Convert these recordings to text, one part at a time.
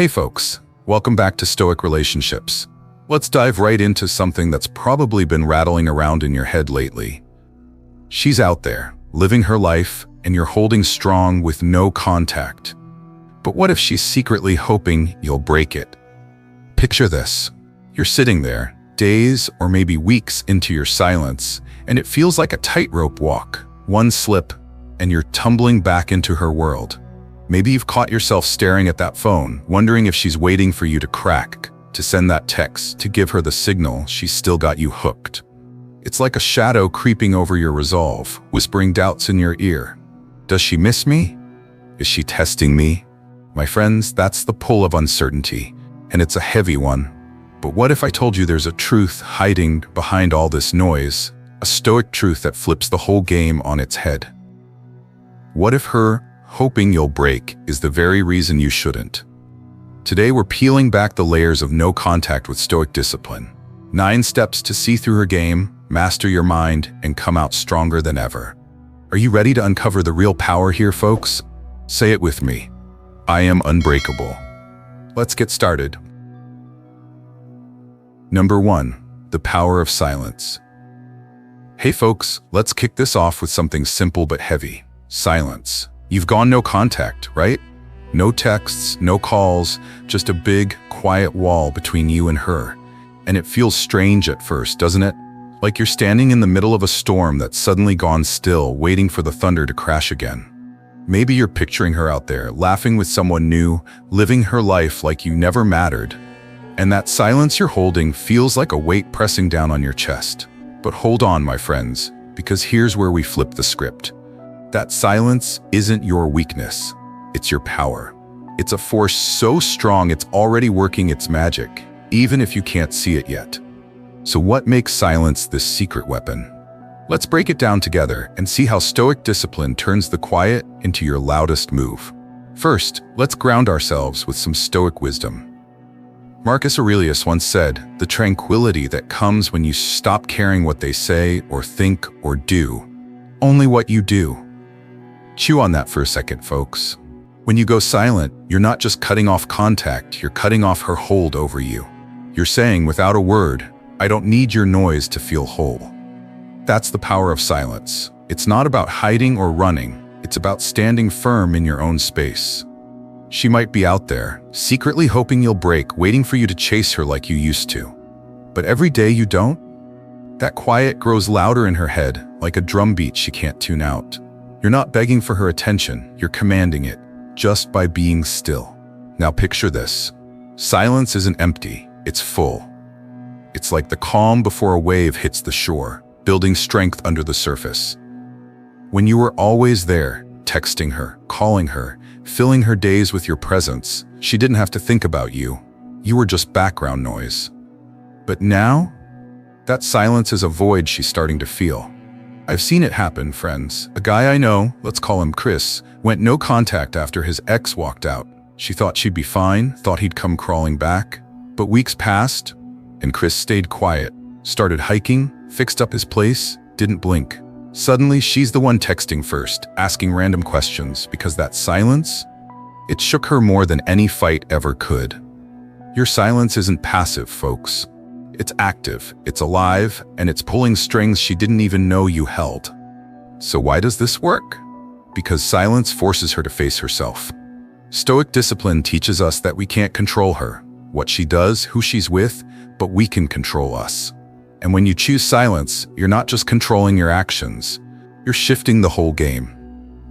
Hey folks, welcome back to Stoic Relationships. Let's dive right into something that's probably been rattling around in your head lately. She's out there, living her life, and you're holding strong with no contact. But what if she's secretly hoping you'll break it? Picture this. You're sitting there, days or maybe weeks into your silence, and it feels like a tightrope walk. One slip, and you're tumbling back into her world. Maybe you've caught yourself staring at that phone, wondering if she's waiting for you to crack, to send that text, to give her the signal she's still got you hooked. It's like a shadow creeping over your resolve, whispering doubts in your ear. Does she miss me? Is she testing me? My friends, that's the pull of uncertainty, and it's a heavy one. But what if I told you there's a truth hiding behind all this noise, a stoic truth that flips the whole game on its head? What if her hoping you'll break is the very reason you shouldn't? Today we're peeling back the layers of no contact with Stoic discipline. 9 steps to see through her game, master your mind, and come out stronger than ever. Are you ready to uncover the real power here, folks? Say it with me. I am unbreakable. Let's get started. Number 1. The power of silence. Hey folks, let's kick this off with something simple but heavy. Silence. You've gone no contact, right? No texts, no calls, just a big, quiet wall between you and her. And it feels strange at first, doesn't it? Like you're standing in the middle of a storm that's suddenly gone still, waiting for the thunder to crash again. Maybe you're picturing her out there, laughing with someone new, living her life like you never mattered. And that silence you're holding feels like a weight pressing down on your chest. But hold on, my friends, because here's where we flip the script. That silence isn't your weakness, it's your power. It's a force so strong it's already working its magic, even if you can't see it yet. So what makes silence this secret weapon? Let's break it down together and see how Stoic discipline turns the quiet into your loudest move. First, let's ground ourselves with some Stoic wisdom. Marcus Aurelius once said, "The tranquility that comes when you stop caring what they say or think or do, only what you do." Chew on that for a second, folks. When you go silent, you're not just cutting off contact, you're cutting off her hold over you. You're saying without a word, "I don't need your noise to feel whole." That's the power of silence. It's not about hiding or running, it's about standing firm in your own space. She might be out there, secretly hoping you'll break, waiting for you to chase her like you used to. But every day you don't, that quiet grows louder in her head, like a drum beat she can't tune out. You're not begging for her attention, you're commanding it, just by being still. Now picture this. Silence isn't empty, it's full. It's like the calm before a wave hits the shore, building strength under the surface. When you were always there, texting her, calling her, filling her days with your presence, she didn't have to think about you. You were just background noise. But now, that silence is a void she's starting to feel. I've seen it happen, friends. A guy I know, let's call him Chris, went no contact after his ex walked out. She thought she'd be fine, thought he'd come crawling back. But weeks passed, and Chris stayed quiet, started hiking, fixed up his place, didn't blink. Suddenly, she's the one texting first, asking random questions, because that silence, it shook her more than any fight ever could. Your silence isn't passive, folks. It's active, it's alive, and it's pulling strings she didn't even know you held. So why does this work? Because silence forces her to face herself. Stoic discipline teaches us that we can't control her, what she does, who she's with, but we can control us. And when you choose silence, you're not just controlling your actions, you're shifting the whole game.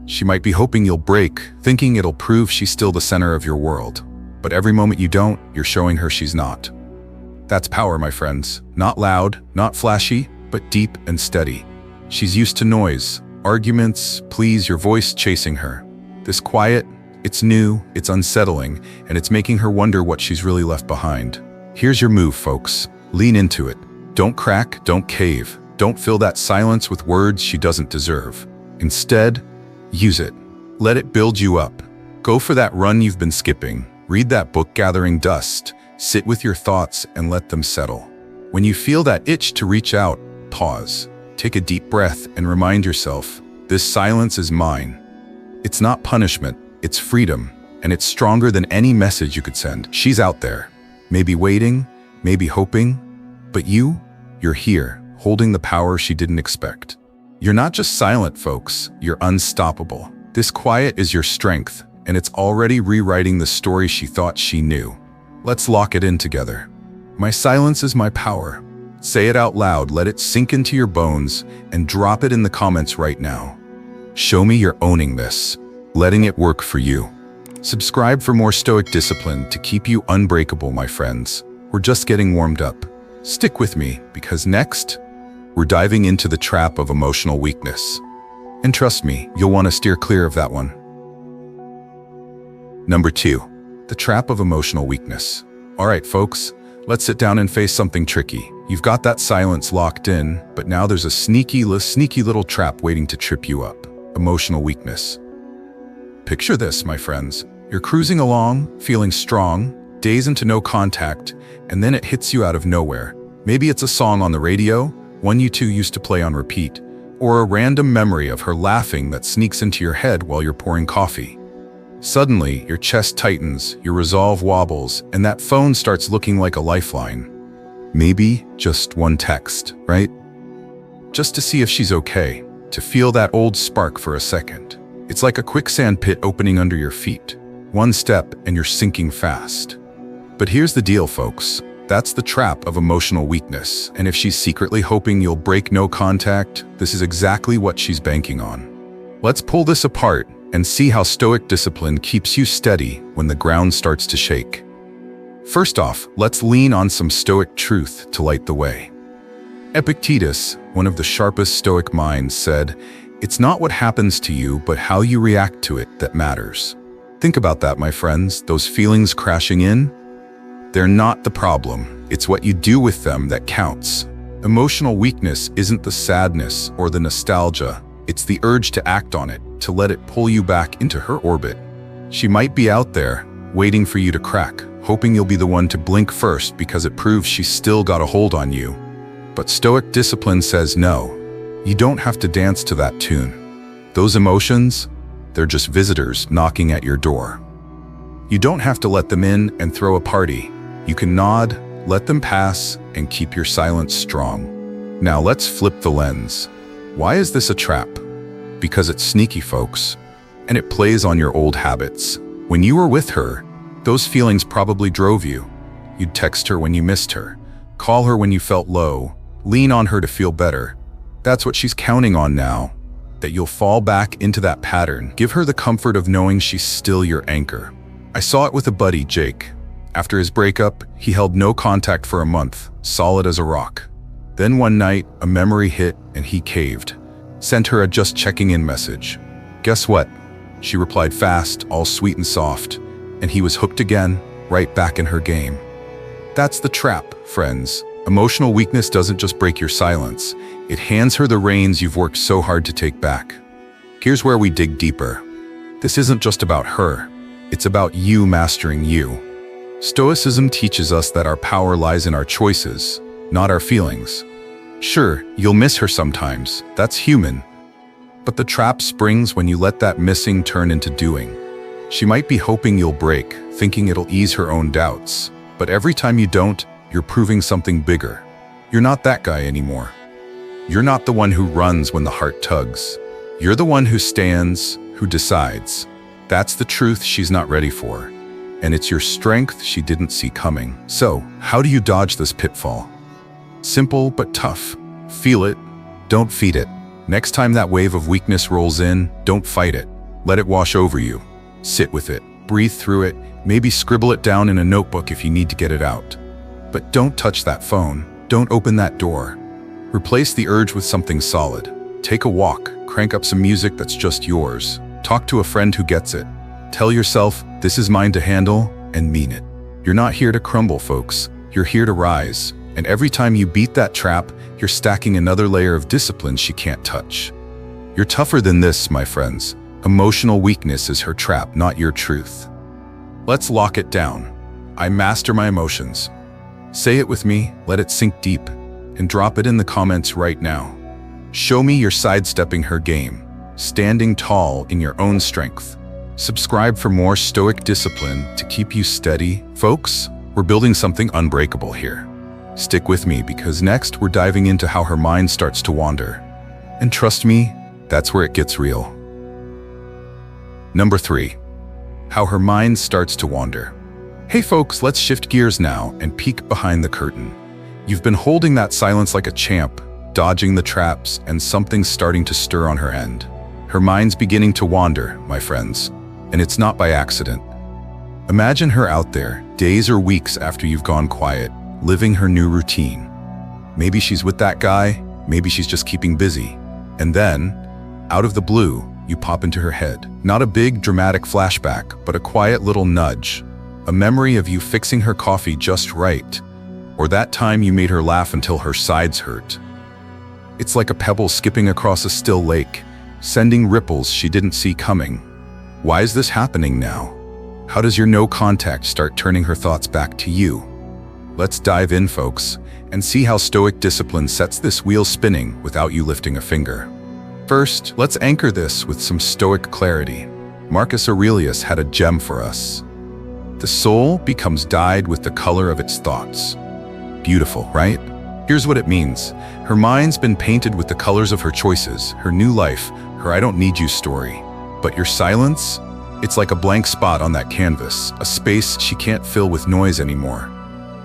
She might be hoping you'll break, thinking it'll prove she's still the center of your world. But every moment you don't, you're showing her she's not. That's power, my friends. Not loud, not flashy, but deep and steady. She's used to noise, arguments, pleas, your voice chasing her. This quiet, it's new, it's unsettling, and it's making her wonder what she's really left behind. Here's your move, folks. Lean into it. Don't crack, don't cave. Don't fill that silence with words she doesn't deserve. Instead, use it. Let it build you up. Go for that run you've been skipping. Read that book gathering dust. Sit with your thoughts and let them settle. When you feel that itch to reach out, pause. Take a deep breath and remind yourself, this silence is mine. It's not punishment, it's freedom. and it's stronger than any message you could send. She's out there, maybe waiting, maybe hoping, but you're here, holding the power she didn't expect. You're not just silent, folks, you're unstoppable. This quiet is your strength, and it's already rewriting the story she thought she knew. Let's lock it in together. My silence is my power. Say it out loud, let it sink into your bones, and drop it in the comments right now. Show me you're owning this, letting it work for you. Subscribe for more Stoic discipline to keep you unbreakable, my friends. We're just getting warmed up. Stick with me, because next, we're diving into the trap of emotional weakness. And trust me, you'll want to steer clear of that one. Number 2, the trap of emotional weakness. All right, folks, let's sit down and face something tricky. You've got that silence locked in, but now there's a sneaky little trap waiting to trip you up. Emotional weakness. Picture this, my friends. You're cruising along, feeling strong, days into no contact, and then it hits you out of nowhere. Maybe it's a song on the radio, one you two used to play on repeat, or a random memory of her laughing that sneaks into your head while you're pouring coffee. Suddenly, your chest tightens, your resolve wobbles, and that phone starts looking like a lifeline. Maybe just one text, right? Just to see if she's okay, to feel that old spark for a second. It's like a quicksand pit opening under your feet. One step and you're sinking fast. But here's the deal, folks. That's the trap of emotional weakness, and if she's secretly hoping you'll break no contact, this is exactly what she's banking on. Let's pull this apart and see how Stoic discipline keeps you steady when the ground starts to shake. First off, let's lean on some Stoic truth to light the way. Epictetus, one of the sharpest Stoic minds, said, "It's not what happens to you, but how you react to it that matters." Think about that, my friends. Those feelings crashing in, they're not the problem. It's what you do with them that counts. Emotional weakness isn't the sadness or the nostalgia. It's the urge to act on it, to let it pull you back into her orbit. She might be out there, waiting for you to crack, hoping you'll be the one to blink first because it proves she's still got a hold on you. But Stoic discipline says no. You don't have to dance to that tune. Those emotions, they're just visitors knocking at your door. You don't have to let them in and throw a party. You can nod, let them pass, and keep your silence strong. Now let's flip the lens. Why is this a trap? Because it's sneaky, folks, and it plays on your old habits. When you were with her, those feelings probably drove you. You'd text her when you missed her, call her when you felt low, lean on her to feel better. That's what she's counting on now, that you'll fall back into that pattern. Give her the comfort of knowing she's still your anchor. I saw it with a buddy, Jake. After his breakup, he held no contact for a month, solid as a rock. Then one night, a memory hit and he caved. Sent her a just checking in message. Guess what? She replied fast, all sweet and soft, and he was hooked again, right back in her game. That's the trap, friends. Emotional weakness doesn't just break your silence. It hands her the reins you've worked so hard to take back. Here's where we dig deeper. This isn't just about her. It's about you mastering you. Stoicism teaches us that our power lies in our choices, not our feelings. Sure, you'll miss her sometimes. That's human. But the trap springs when you let that missing turn into doing. She might be hoping you'll break, thinking it'll ease her own doubts. But every time you don't, you're proving something bigger. You're not that guy anymore. You're not the one who runs when the heart tugs. You're the one who stands, who decides. That's the truth she's not ready for. And it's your strength she didn't see coming. So, how do you dodge this pitfall? Simple but tough. Feel it, don't feed it. Next time that wave of weakness rolls in, don't fight it. Let it wash over you. Sit with it, breathe through it, maybe scribble it down in a notebook if you need to get it out. But don't touch that phone. Don't open that door. Replace the urge with something solid. Take a walk, crank up some music that's just yours. Talk to a friend who gets it. Tell yourself, this is mine to handle, and mean it. You're not here to crumble, folks. You're here to rise. And every time you beat that trap, you're stacking another layer of discipline she can't touch. You're tougher than this, my friends. Emotional weakness is her trap, not your truth. Let's lock it down. I master my emotions. Say it with me, let it sink deep, and drop it in the comments right now. Show me you're sidestepping her game, standing tall in your own strength. Subscribe for more Stoic discipline to keep you steady. Folks, we're building something unbreakable here. Stick with me because next we're diving into how her mind starts to wander. And trust me, that's where it gets real. Number 3. How her mind starts to wander. Hey folks, let's shift gears now and peek behind the curtain. You've been holding that silence like a champ, dodging the traps, and something's starting to stir on her end. Her mind's beginning to wander, my friends, and it's not by accident. Imagine her out there, days or weeks after you've gone quiet, living her new routine. Maybe she's with that guy, maybe she's just keeping busy. And then, out of the blue, you pop into her head. Not a big, dramatic flashback, but a quiet little nudge. A memory of you fixing her coffee just right, or that time you made her laugh until her sides hurt. It's like a pebble skipping across a still lake, sending ripples she didn't see coming. Why is this happening now? How does your no contact start turning her thoughts back to you? Let's dive in, folks, and see how Stoic discipline sets this wheel spinning without you lifting a finger. First, let's anchor this with some Stoic clarity. Marcus Aurelius had a gem for us. The soul becomes dyed with the color of its thoughts. Beautiful, right? Here's what it means. Her mind's been painted with the colors of her choices, her new life, her I don't need you story. But your silence? It's like a blank spot on that canvas, a space she can't fill with noise anymore.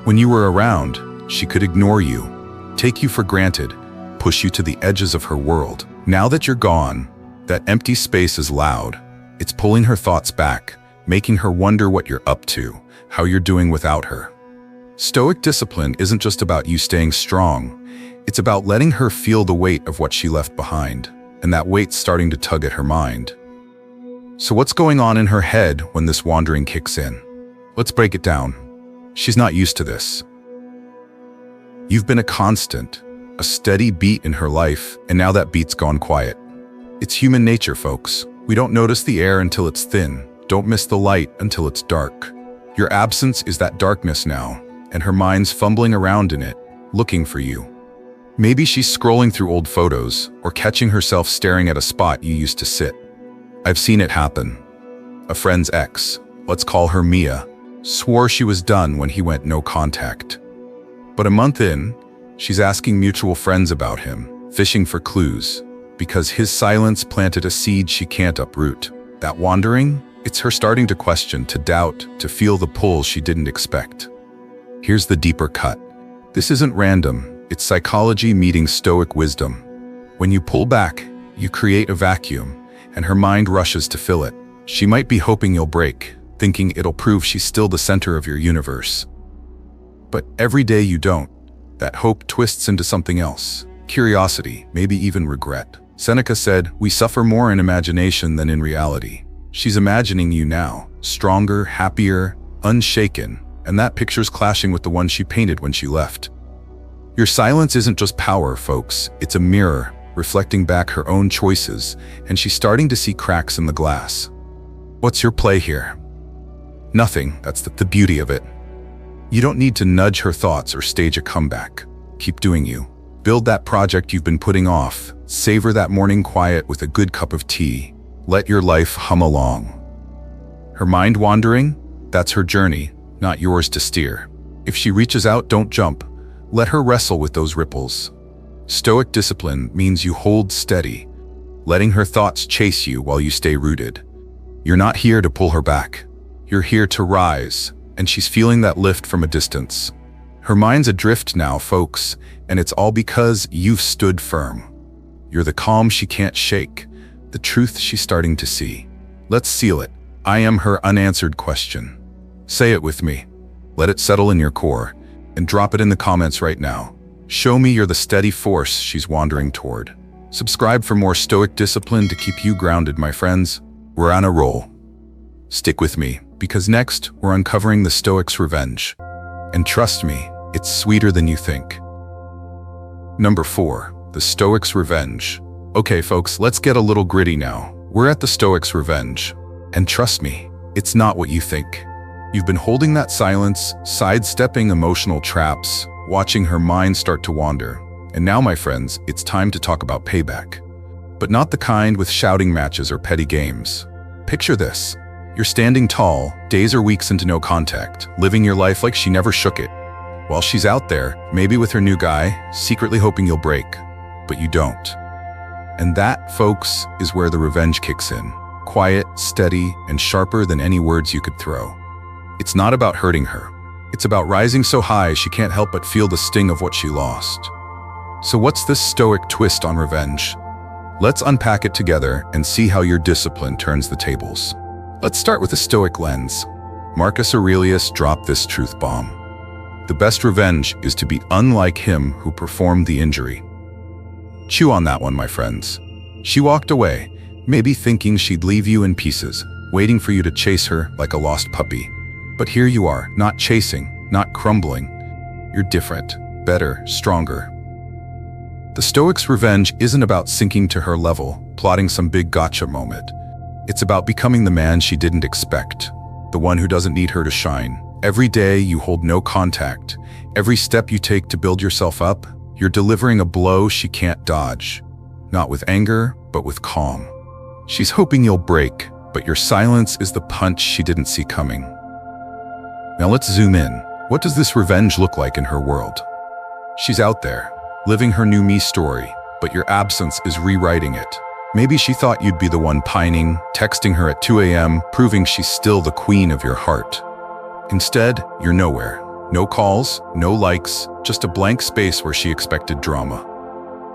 When you were around, she could ignore you, take you for granted, push you to the edges of her world. Now that you're gone, that empty space is loud. It's pulling her thoughts back, making her wonder what you're up to, how you're doing without her. Stoic discipline isn't just about you staying strong. It's about letting her feel the weight of what she left behind, and that weight's starting to tug at her mind. So what's going on in her head when this wandering kicks in? Let's break it down. She's not used to this. You've been a constant, a steady beat in her life, and now that beat's gone quiet. It's human nature, folks. We don't notice the air until it's thin, don't miss the light until it's dark. Your absence is that darkness now, and her mind's fumbling around in it, looking for you. Maybe she's scrolling through old photos, or catching herself staring at a spot you used to sit. I've seen it happen. A friend's ex, let's call her Mia, swore she was done when he went no contact. But a month in, she's asking mutual friends about him, fishing for clues, because his silence planted a seed she can't uproot. That wandering? It's her starting to question, to doubt, to feel the pull she didn't expect. Here's the deeper cut. This isn't random, it's psychology meeting Stoic wisdom. When you pull back, you create a vacuum, and her mind rushes to fill it. She might be hoping you'll break, thinking it'll prove she's still the center of your universe. But every day you don't, that hope twists into something else. Curiosity, maybe even regret. Seneca said, "We suffer more in imagination than in reality." She's imagining you now, stronger, happier, unshaken, and that picture's clashing with the one she painted when she left. Your silence isn't just power, folks. It's a mirror, reflecting back her own choices, and she's starting to see cracks in the glass. What's your play here? Nothing. That's the beauty of it. You don't need to nudge her thoughts or stage a comeback. Keep doing you. Build that project you've been putting off. Savor that morning quiet with a good cup of tea. Let your life hum along. Her mind wandering? That's her journey, not yours to steer. If she reaches out, don't jump. Let her wrestle with those ripples. Stoic discipline means you hold steady, letting her thoughts chase you while you stay rooted. You're not here to pull her back. You're here to rise, and she's feeling that lift from a distance. Her mind's adrift now, folks, and it's all because you've stood firm. You're the calm she can't shake, the truth she's starting to see. Let's seal it. I am her unanswered question. Say it with me. Let it settle in your core, and drop it in the comments right now. Show me you're the steady force she's wandering toward. Subscribe for more Stoic discipline to keep you grounded, my friends. We're on a roll. Stick with me, because next we're uncovering the Stoic's revenge. And trust me, it's sweeter than you think. Number 4, the Stoic's revenge. Okay, folks, let's get a little gritty now. We're at the Stoic's revenge. And trust me, it's not what you think. You've been holding that silence, sidestepping emotional traps, watching her mind start to wander. And now, my friends, it's time to talk about payback. But not the kind with shouting matches or petty games. Picture this, You're standing tall, days or weeks into no contact, living your life like she never shook it. While she's out there, maybe with her new guy, secretly hoping you'll break. But you don't. And that, folks, is where the revenge kicks in. Quiet, steady, and sharper than any words you could throw. It's not about hurting her. It's about rising so high she can't help but feel the sting of what she lost. So what's this stoic twist on revenge? Let's unpack it together and see how your discipline turns the tables. Let's start with a stoic lens. Marcus Aurelius dropped this truth bomb. The best revenge is to be unlike him who performed the injury. Chew on that one, my friends. She walked away, maybe thinking she'd leave you in pieces, waiting for you to chase her like a lost puppy. But here you are, not chasing, not crumbling. You're different, better, stronger. The Stoic's revenge isn't about sinking to her level, plotting some big gotcha moment. It's about becoming the man she didn't expect, the one who doesn't need her to shine. Every day you hold no contact. Every step you take to build yourself up, you're delivering a blow she can't dodge. Not with anger, but with calm. She's hoping you'll break, but your silence is the punch she didn't see coming. Now let's zoom in. What does this revenge look like in her world? She's out there, living her new me story, but your absence is rewriting it. Maybe she thought you'd be the one pining, texting her at 2 a.m., proving she's still the queen of your heart. Instead, you're nowhere. No calls, no likes, just a blank space where she expected drama.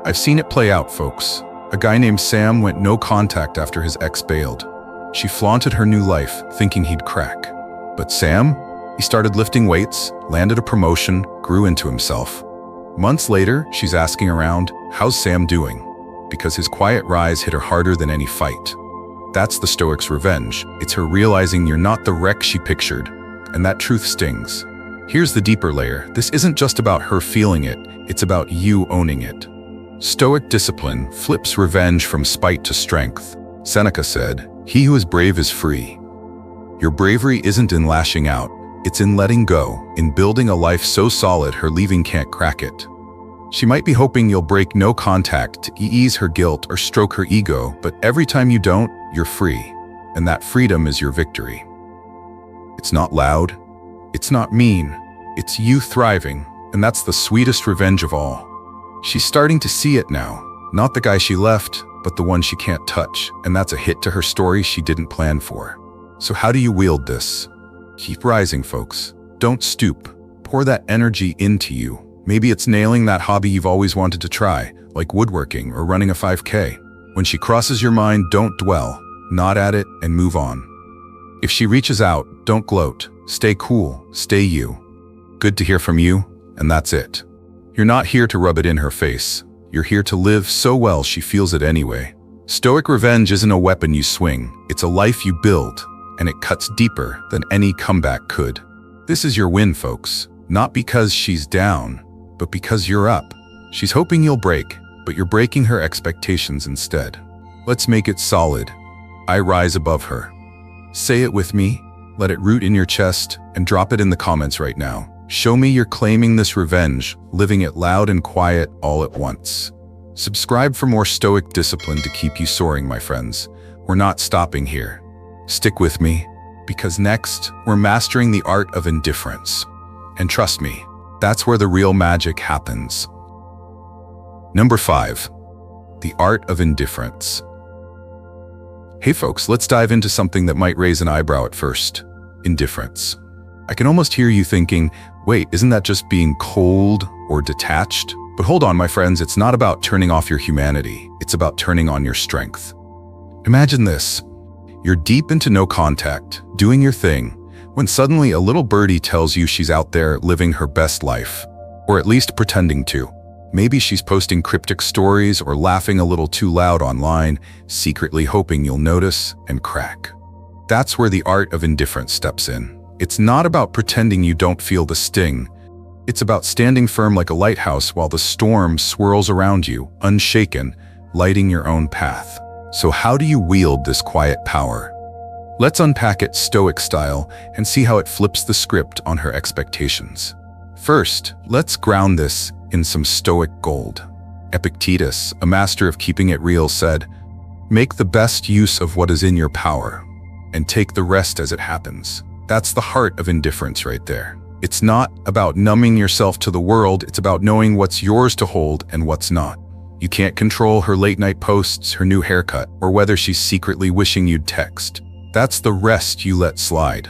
I've seen it play out, folks. A guy named Sam went no contact after his ex bailed. She flaunted her new life, thinking he'd crack. But Sam? He started lifting weights, landed a promotion, grew into himself. Months later, she's asking around, how's Sam doing? Because his quiet rise hit her harder than any fight. That's the Stoic's revenge. It's her realizing you're not the wreck she pictured, and that truth stings. Here's the deeper layer. This isn't just about her feeling it, it's about you owning it. Stoic discipline flips revenge from spite to strength. Seneca said, "He who is brave is free." Your bravery isn't in lashing out, it's in letting go, in building a life so solid her leaving can't crack it. She might be hoping you'll break no contact to ease her guilt or stroke her ego, but every time you don't, you're free. And that freedom is your victory. It's not loud, it's not mean, it's you thriving, and that's the sweetest revenge of all. She's starting to see it now, not the guy she left, but the one she can't touch, and that's a hit to her story she didn't plan for. So how do you wield this? Keep rising, folks. Don't stoop. Pour that energy into you. Maybe it's nailing that hobby you've always wanted to try, like woodworking or running a 5K. When she crosses your mind, don't dwell. Nod at it and move on. If she reaches out, don't gloat. Stay cool, stay you. Good to hear from you, and that's it. You're not here to rub it in her face. You're here to live so well she feels it anyway. Stoic revenge isn't a weapon you swing, it's a life you build, and it cuts deeper than any comeback could. This is your win, folks. Not because she's down, but because you're up. She's hoping you'll break, but you're breaking her expectations instead. Let's make it solid. I rise above her. Say it with me, let it root in your chest, and drop it in the comments right now. Show me you're claiming this revenge, living it loud and quiet all at once. Subscribe for more Stoic discipline to keep you soaring, my friends. We're not stopping here. Stick with me, because next, we're mastering the art of indifference. And trust me, that's where the real magic happens. Number 5, the art of indifference. Hey folks, let's dive into something that might raise an eyebrow at first. Indifference. I can almost hear you thinking, wait, isn't that just being cold or detached? But hold on, my friends, it's not about turning off your humanity. It's about turning on your strength. Imagine this. You're deep into no contact, doing your thing, when suddenly a little birdie tells you she's out there living her best life, or at least pretending to. Maybe she's posting cryptic stories or laughing a little too loud online, secretly hoping you'll notice and crack. That's where the art of indifference steps in. It's not about pretending you don't feel the sting. It's about standing firm like a lighthouse while the storm swirls around you, unshaken, lighting your own path. So how do you wield this quiet power? Let's unpack it Stoic style and see how it flips the script on her expectations. First, let's ground this in some Stoic gold. Epictetus, a master of keeping it real, said, "Make the best use of what is in your power." and take the rest as it happens. That's the heart of indifference right there. It's not about numbing yourself to the world, it's about knowing what's yours to hold and what's not. You can't control her late-night posts, her new haircut, or whether she's secretly wishing you'd text. That's the rest you let slide.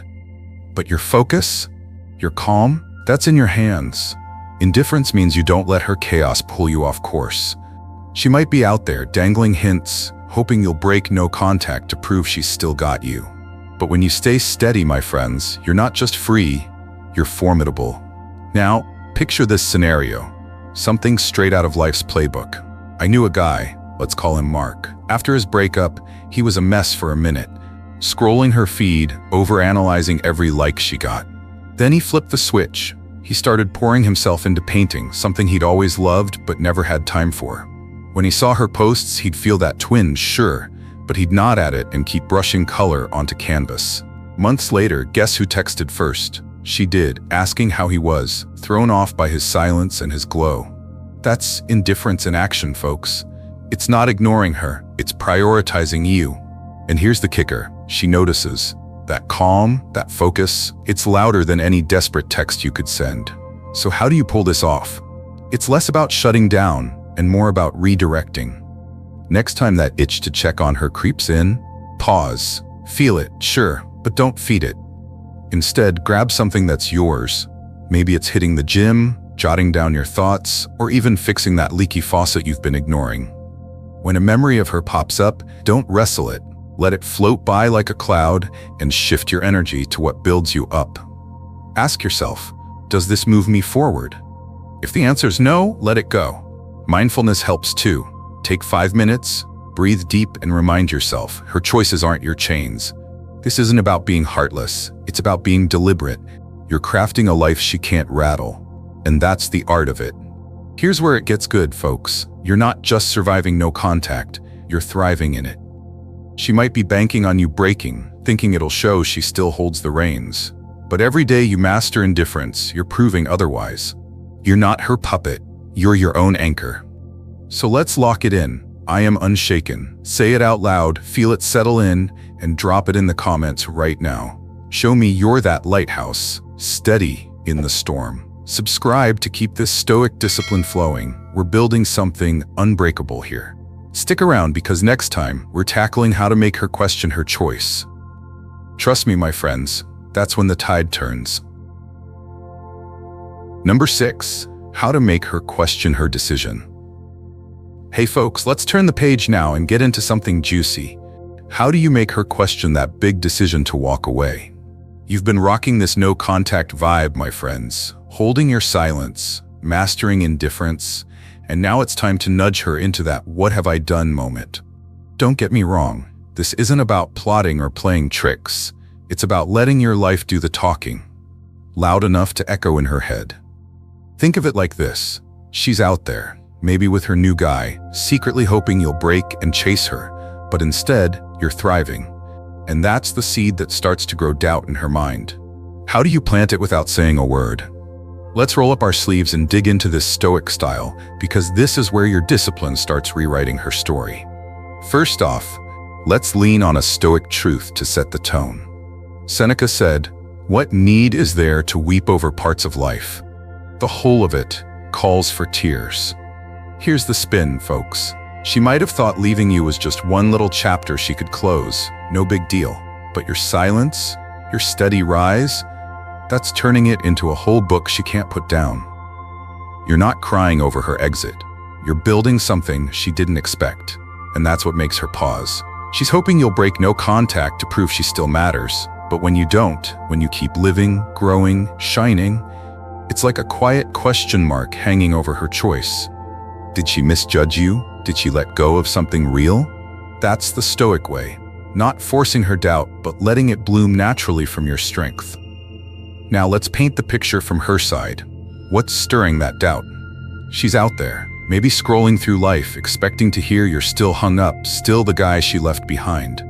But your focus, your calm, that's in your hands. Indifference means you don't let her chaos pull you off course. She might be out there dangling hints, hoping you'll break no contact to prove she's still got you. But when you stay steady, my friends, you're not just free, you're formidable. Now, picture this scenario. Something straight out of life's playbook. I knew a guy, let's call him Mark. After his breakup, he was a mess for a minute, scrolling her feed, overanalyzing every like she got. Then he flipped the switch. He started pouring himself into painting, something he'd always loved but never had time for. When he saw her posts, he'd feel that twinge, sure, but he'd nod at it and keep brushing color onto canvas. Months later, guess who texted first? She did, asking how he was, thrown off by his silence and his glow. That's indifference in action, folks. It's not ignoring her, it's prioritizing you. And here's the kicker, she notices. That calm, that focus, it's louder than any desperate text you could send. So how do you pull this off? It's less about shutting down and more about redirecting. Next time that itch to check on her creeps in, pause. Feel it, sure, but don't feed it. Instead, grab something that's yours. Maybe it's hitting the gym, jotting down your thoughts, or even fixing that leaky faucet you've been ignoring. When a memory of her pops up, don't wrestle it. Let it float by like a cloud and shift your energy to what builds you up. Ask yourself, does this move me forward? If the answer's no, let it go. Mindfulness helps too. Take 5 minutes, breathe deep, and remind yourself, her choices aren't your chains. This isn't about being heartless, it's about being deliberate. You're crafting a life she can't rattle, and that's the art of it. Here's where it gets good, folks. You're not just surviving no contact, you're thriving in it. She might be banking on you breaking, thinking it'll show she still holds the reins. But every day you master indifference, you're proving otherwise. You're not her puppet, you're your own anchor. So let's lock it in. I am unshaken. Say it out loud, feel it settle in, and drop it in the comments right now. Show me you're that lighthouse, steady in the storm. Subscribe to keep this stoic discipline flowing. We're building something unbreakable here. Stick around because next time, we're tackling how to make her question her choice. Trust me, my friends, that's when the tide turns. Number 6, how to make her question her decision. Hey folks, let's turn the page now and get into something juicy. How do you make her question that big decision to walk away? You've been rocking this no contact vibe, my friends, holding your silence, mastering indifference, and now it's time to nudge her into that what have I done moment. Don't get me wrong, this isn't about plotting or playing tricks. It's about letting your life do the talking, loud enough to echo in her head. Think of it like this. She's out there, maybe with her new guy, secretly hoping you'll break and chase her, but instead, you're thriving. And that's the seed that starts to grow doubt in her mind. How do you plant it without saying a word? Let's roll up our sleeves and dig into this stoic style, because this is where your discipline starts rewriting her story. First off, let's lean on a stoic truth to set the tone. Seneca said, "What need is there to weep over parts of life? The whole of it calls for tears." Here's the spin, folks. She might have thought leaving you was just one little chapter she could close, no big deal. But your silence, your steady rise, that's turning it into a whole book she can't put down. You're not crying over her exit. You're building something she didn't expect, and that's what makes her pause. She's hoping you'll break no contact to prove she still matters, but when you don't, when you keep living, growing, shining, it's like a quiet question mark hanging over her choice. Did she misjudge you? Did she let go of something real? That's the stoic way. Not forcing her doubt, but letting it bloom naturally from your strength. Now let's paint the picture from her side. What's stirring that doubt? She's out there, maybe scrolling through life, expecting to hear you're still hung up, still the guy she left behind.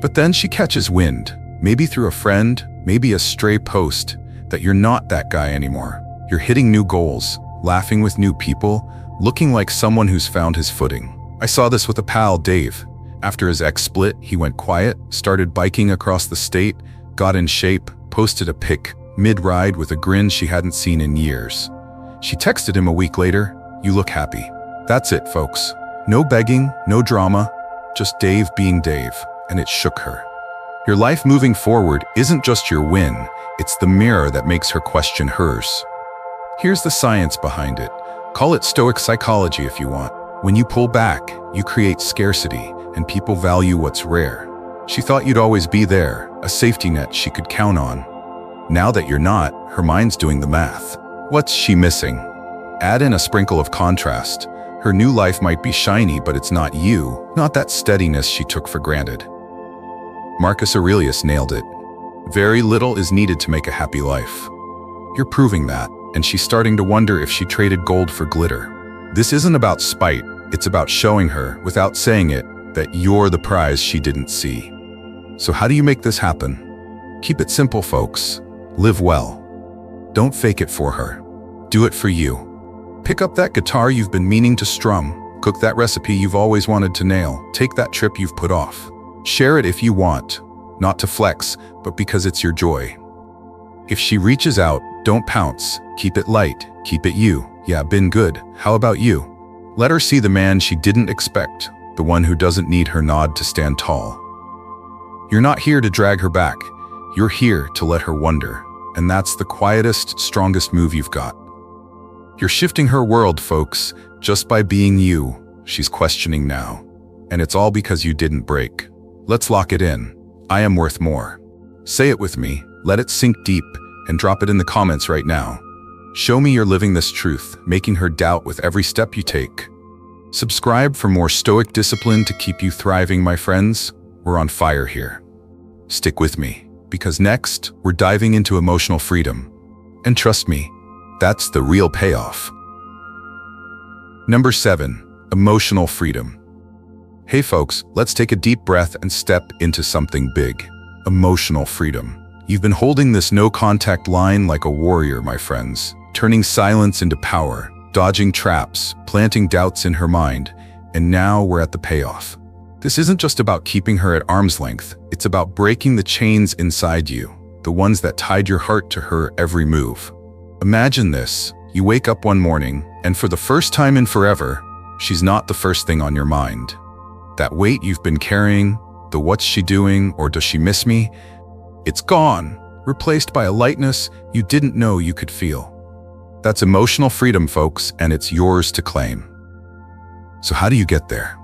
But then she catches wind, maybe through a friend, maybe a stray post, that you're not that guy anymore. You're hitting new goals, laughing with new people, looking like someone who's found his footing. I saw this with a pal, Dave. After his ex split, he went quiet, started biking across the state, got in shape, posted a pic mid-ride with a grin she hadn't seen in years. She texted him a week later, "You look happy." That's it, folks. No begging, no drama, just Dave being Dave, and it shook her. Your life moving forward isn't just your win, it's the mirror that makes her question hers. Here's the science behind it. Call it Stoic psychology if you want. When you pull back, you create scarcity, and people value what's rare. She thought you'd always be there, a safety net she could count on. Now that you're not, her mind's doing the math. What's she missing? Add in a sprinkle of contrast. Her new life might be shiny, but it's not you, not that steadiness she took for granted. Marcus Aurelius nailed it. Very little is needed to make a happy life. You're proving that, and she's starting to wonder if she traded gold for glitter. This isn't about spite, it's about showing her, without saying it, that you're the prize she didn't see. So how do you make this happen? Keep it simple, folks. Live well. Don't fake it for her. Do it for you. Pick up that guitar you've been meaning to strum. Cook that recipe you've always wanted to nail. Take that trip you've put off. Share it if you want, not to flex, but because it's your joy. If she reaches out, don't pounce. Keep it light. Keep it you. Yeah, been good. How about you? Let her see the man she didn't expect, the one who doesn't need her nod to stand tall. You're not here to drag her back. You're here to let her wonder. And that's the quietest, strongest move you've got. You're shifting her world, folks, just by being you. She's questioning now. And it's all because you didn't break. Let's lock it in. I am worth more. Say it with me, let it sink deep, and drop it in the comments right now. Show me you're living this truth, making her doubt with every step you take. Subscribe for more Stoic discipline to keep you thriving, my friends. We're on fire here. Stick with me, because next, we're diving into emotional freedom. And trust me, that's the real payoff. Number 7, emotional freedom. Hey folks, let's take a deep breath and step into something big. Emotional freedom. You've been holding this no-contact line like a warrior, my friends, turning silence into power, dodging traps, planting doubts in her mind, and now we're at the payoff. This isn't just about keeping her at arm's length, it's about breaking the chains inside you, the ones that tied your heart to her every move. Imagine this, you wake up one morning, and for the first time in forever, she's not the first thing on your mind. That weight you've been carrying, the what's she doing or does she miss me, it's gone, replaced by a lightness you didn't know you could feel. That's emotional freedom, folks, and it's yours to claim. So how do you get there?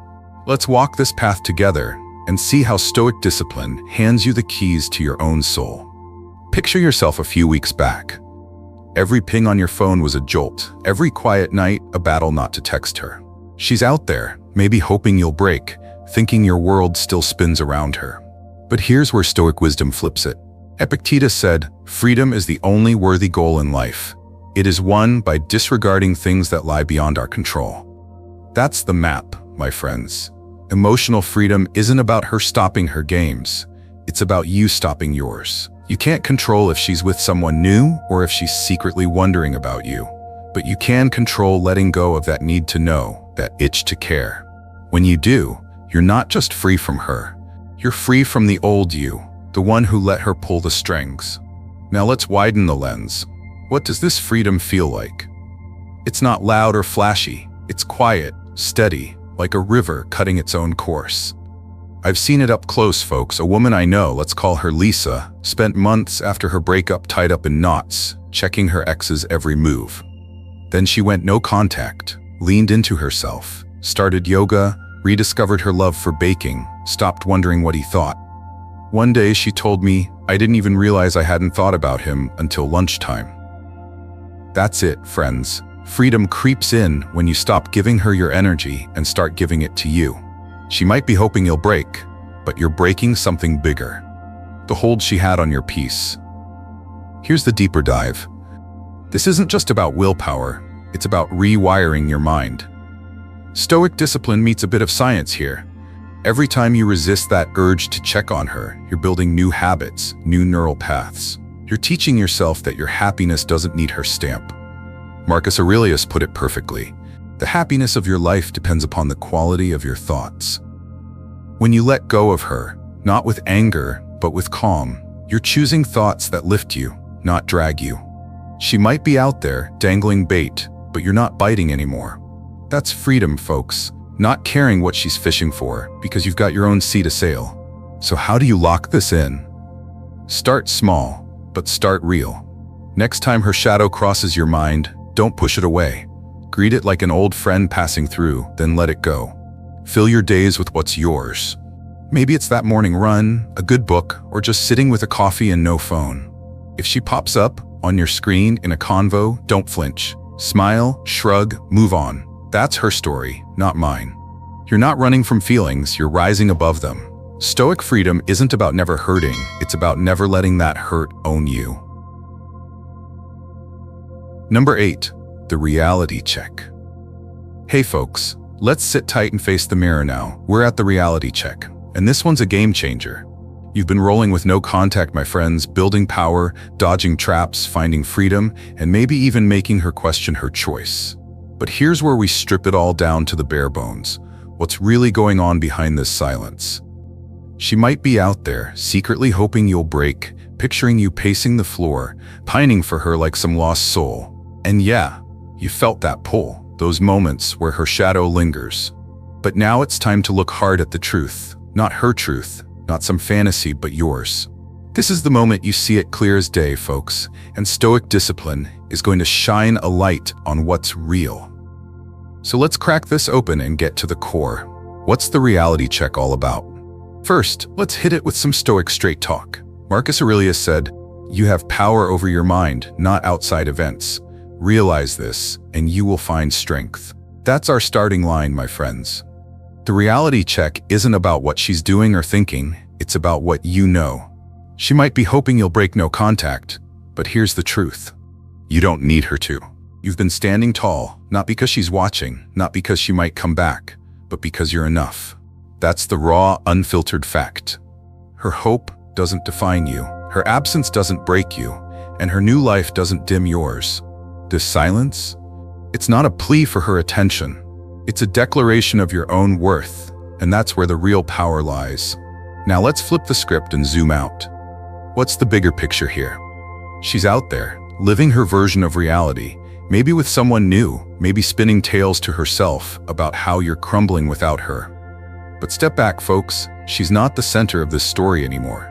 Let's walk this path together and see how Stoic discipline hands you the keys to your own soul. Picture yourself a few weeks back. Every ping on your phone was a jolt, every quiet night a battle not to text her. She's out there, maybe hoping you'll break, thinking your world still spins around her. But here's where Stoic wisdom flips it. Epictetus said, "Freedom is the only worthy goal in life. It is won by disregarding things that lie beyond our control." That's the map, my friends. Emotional freedom isn't about her stopping her games. It's about you stopping yours. You can't control if she's with someone new or if she's secretly wondering about you. But you can control letting go of that need to know, that itch to care. When you do, you're not just free from her. You're free from the old you, the one who let her pull the strings. Now let's widen the lens. What does this freedom feel like? It's not loud or flashy. It's quiet, steady, like a river cutting its own course. I've seen it up close, folks. A woman I know, let's call her Lisa, spent months after her breakup tied up in knots, checking her ex's every move. Then she went no contact, leaned into herself, started yoga, rediscovered her love for baking, stopped wondering what he thought. One day she told me, "I didn't even realize I hadn't thought about him until lunchtime." That's it, friends. Freedom creeps in when you stop giving her your energy and start giving it to you. She might be hoping you'll break, but you're breaking something bigger. The hold she had on your peace. Here's the deeper dive. This isn't just about willpower, it's about rewiring your mind. Stoic discipline meets a bit of science here. Every time you resist that urge to check on her, you're building new habits, new neural paths. You're teaching yourself that your happiness doesn't need her stamp. Marcus Aurelius put it perfectly. The happiness of your life depends upon the quality of your thoughts. When you let go of her, not with anger, but with calm, you're choosing thoughts that lift you, not drag you. She might be out there, dangling bait, but you're not biting anymore. That's freedom, folks, not caring what she's fishing for, because you've got your own sea to sail. So how do you lock this in? Start small, but start real. Next time her shadow crosses your mind, don't push it away. Greet it like an old friend passing through, then let it go. Fill your days with what's yours. Maybe it's that morning run, a good book, or just sitting with a coffee and no phone. If she pops up on your screen in a convo, don't flinch. Smile, shrug, move on. That's her story, not mine. You're not running from feelings, you're rising above them. Stoic freedom isn't about never hurting, it's about never letting that hurt own you. Number 8, the reality check. Hey folks, let's sit tight and face the mirror now. We're at the reality check, and this one's a game changer. You've been rolling with no contact, my friends, building power, dodging traps, finding freedom, and maybe even making her question her choice. But here's where we strip it all down to the bare bones. What's really going on behind this silence? She might be out there, secretly hoping you'll break, picturing you pacing the floor, pining for her like some lost soul. And yeah, you felt that pull, those moments where her shadow lingers. But now it's time to look hard at the truth, not her truth, not some fantasy, but yours. This is the moment you see it clear as day, folks, and Stoic discipline is going to shine a light on what's real. So let's crack this open and get to the core. What's the reality check all about? First, let's hit it with some Stoic straight talk. Marcus Aurelius said, "You have power over your mind, not outside events. Realize this, and you will find strength." That's our starting line, my friends. The reality check isn't about what she's doing or thinking, it's about what you know. She might be hoping you'll break no contact, but here's the truth. You don't need her to. You've been standing tall, not because she's watching, not because she might come back, but because you're enough. That's the raw, unfiltered fact. Her hope doesn't define you, her absence doesn't break you, and her new life doesn't dim yours. This silence? It's not a plea for her attention. It's a declaration of your own worth, and that's where the real power lies. Now let's flip the script and zoom out. What's the bigger picture here? She's out there, living her version of reality, maybe with someone new, maybe spinning tales to herself about how you're crumbling without her. But step back, folks, she's not the center of this story anymore.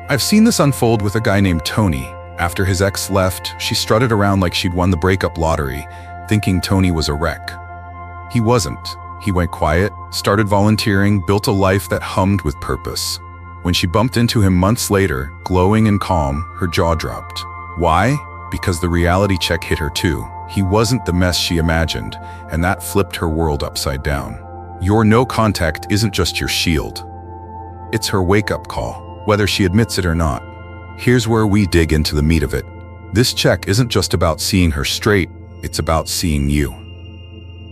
I've seen this unfold with a guy named Tony. After his ex left, she strutted around like she'd won the breakup lottery, thinking Tony was a wreck. He wasn't. He went quiet, started volunteering, built a life that hummed with purpose. When she bumped into him months later, glowing and calm, her jaw dropped. Why? Because the reality check hit her too. He wasn't the mess she imagined, and that flipped her world upside down. Your no contact isn't just your shield. It's her wake-up call, whether she admits it or not. Here's where we dig into the meat of it. This check isn't just about seeing her straight, it's about seeing you.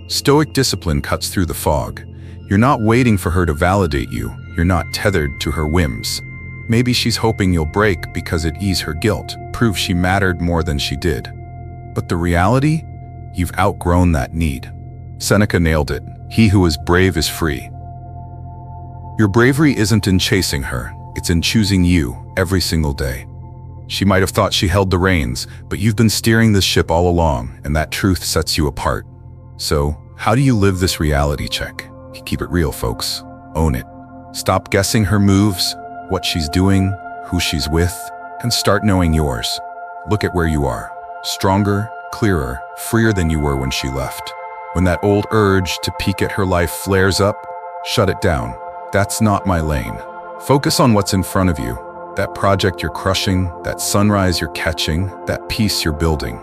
Stoic discipline cuts through the fog. You're not waiting for her to validate you, you're not tethered to her whims. Maybe she's hoping you'll break because it eases her guilt, prove she mattered more than she did. But the reality? You've outgrown that need. Seneca nailed it. He who is brave is free. Your bravery isn't in chasing her, it's in choosing you every single day. She might have thought she held the reins, but you've been steering this ship all along, and that truth sets you apart. So, how do you live this reality check? Keep it real, folks. Own it. Stop guessing her moves, what she's doing, who she's with, and start knowing yours. Look at where you are. Stronger, clearer, freer than you were when she left. When that old urge to peek at her life flares up, shut it down. That's not my lane. Focus on what's in front of you. That project you're crushing, that sunrise you're catching, that peace you're building.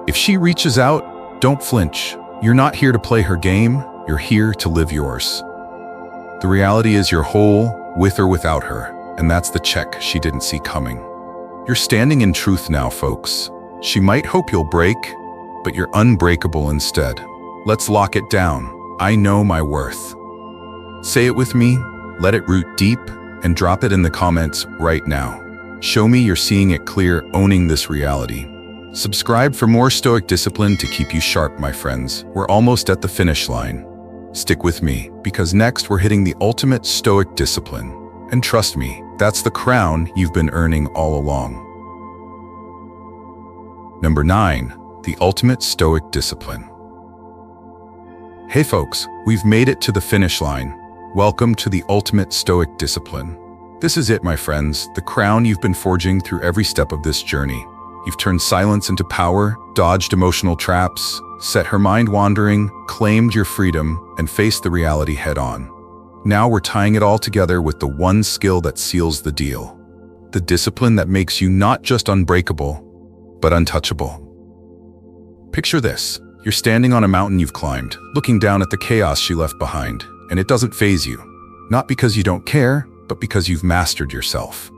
If she reaches out, don't flinch. You're not here to play her game, you're here to live yours. The reality is you're whole, with or without her, and that's the check she didn't see coming. You're standing in truth now, folks. She might hope you'll break, but you're unbreakable instead. Let's lock it down. I know my worth. Say it with me, let it root deep, and drop it in the comments right now. Show me you're seeing it clear, owning this reality. Subscribe for more Stoic discipline to keep you sharp, my friends. We're almost at the finish line. Stick with me, because next we're hitting the ultimate Stoic discipline. And trust me, that's the crown you've been earning all along. Number 9. The ultimate Stoic discipline. Hey folks, we've made it to the finish line. Welcome to the ultimate Stoic discipline. This is it, my friends, the crown you've been forging through every step of this journey. You've turned silence into power, dodged emotional traps, set her mind wandering, claimed your freedom, and faced the reality head-on. Now we're tying it all together with the one skill that seals the deal. The discipline that makes you not just unbreakable, but untouchable. Picture this. You're standing on a mountain you've climbed, looking down at the chaos she left behind, and it doesn't faze you. Not because you don't care, but because you've mastered yourself.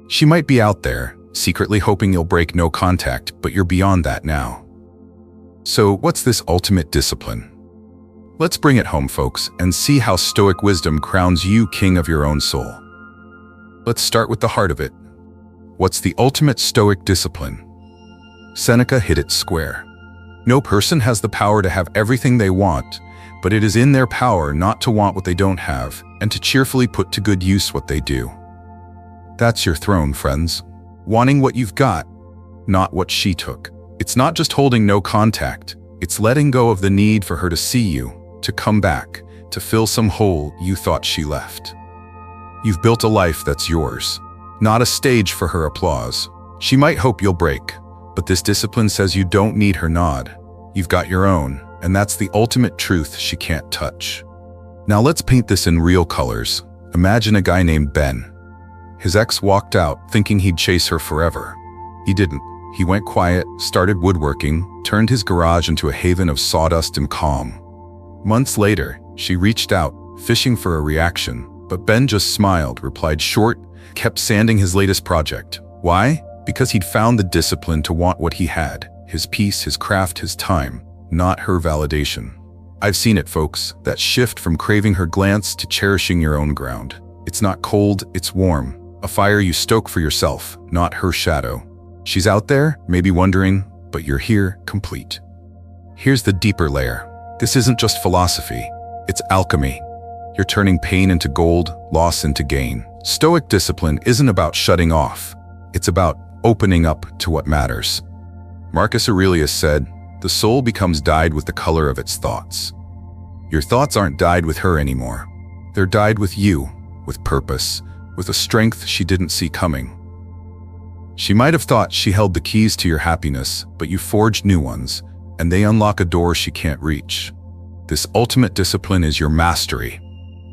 She might be out there, secretly hoping you'll break no contact, but you're beyond that now. So what's this ultimate discipline? Let's bring it home, folks, and see how Stoic wisdom crowns you king of your own soul. Let's start with the heart of it. What's the ultimate Stoic discipline? Seneca hit it square. No person has the power to have everything they want, but it is in their power not to want what they don't have and to cheerfully put to good use what they do. That's your throne, friends. Wanting what you've got, not what she took. It's not just holding no contact, it's letting go of the need for her to see you, to come back, to fill some hole you thought she left. You've built a life that's yours, not a stage for her applause. She might hope you'll break, but this discipline says you don't need her nod. You've got your own, and that's the ultimate truth she can't touch. Now let's paint this in real colors. Imagine a guy named Ben. His ex walked out thinking he'd chase her forever. He didn't. He went quiet, started woodworking, turned his garage into a haven of sawdust and calm. Months later, she reached out, fishing for a reaction, but Ben just smiled, replied short, kept sanding his latest project. Why? Because he'd found the discipline to want what he had, his peace, his craft, his time, not her validation. I've seen it, folks, that shift from craving her glance to cherishing your own ground. It's not cold, it's warm, a fire you stoke for yourself, not her shadow. She's out there, maybe wondering, but you're here, complete. Here's the deeper layer. This isn't just philosophy, it's alchemy. You're turning pain into gold, loss into gain. Stoic discipline isn't about shutting off. It's about opening up to what matters. Marcus Aurelius said, "The soul becomes dyed with the color of its thoughts." Your thoughts aren't dyed with her anymore. They're dyed with you, with purpose, with a strength she didn't see coming. She might have thought she held the keys to your happiness, but you forged new ones, and they unlock a door she can't reach. This ultimate discipline is your mastery.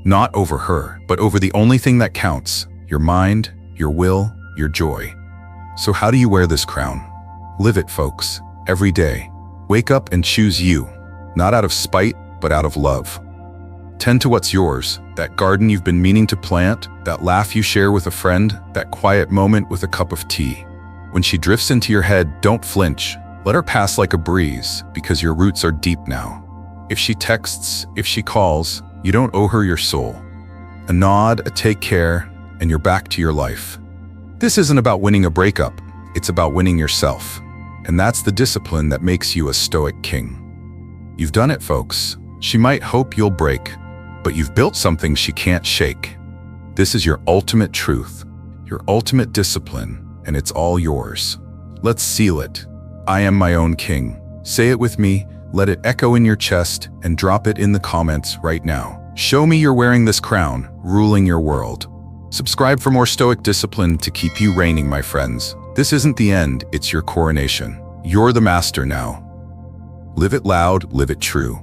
Not over her, but over the only thing that counts, your mind, your will, your joy. So how do you wear this crown? Live it, folks, every day. Wake up and choose you, not out of spite, but out of love. Tend to what's yours, that garden you've been meaning to plant, that laugh you share with a friend, that quiet moment with a cup of tea. When she drifts into your head, don't flinch. Let her pass like a breeze, because your roots are deep now. If she texts, if she calls, you don't owe her your soul. A nod, a take care, and you're back to your life. This isn't about winning a breakup, it's about winning yourself. And that's the discipline that makes you a Stoic king. You've done it, folks. She might hope you'll break, but you've built something she can't shake. This is your ultimate truth, your ultimate discipline, and it's all yours. Let's seal it. I am my own king. Say it with me, let it echo in your chest, and drop it in the comments right now. Show me you're wearing this crown, ruling your world. Subscribe for more Stoic discipline to keep you reigning, my friends. This isn't the end, it's your coronation. You're the master now. Live it loud, live it true.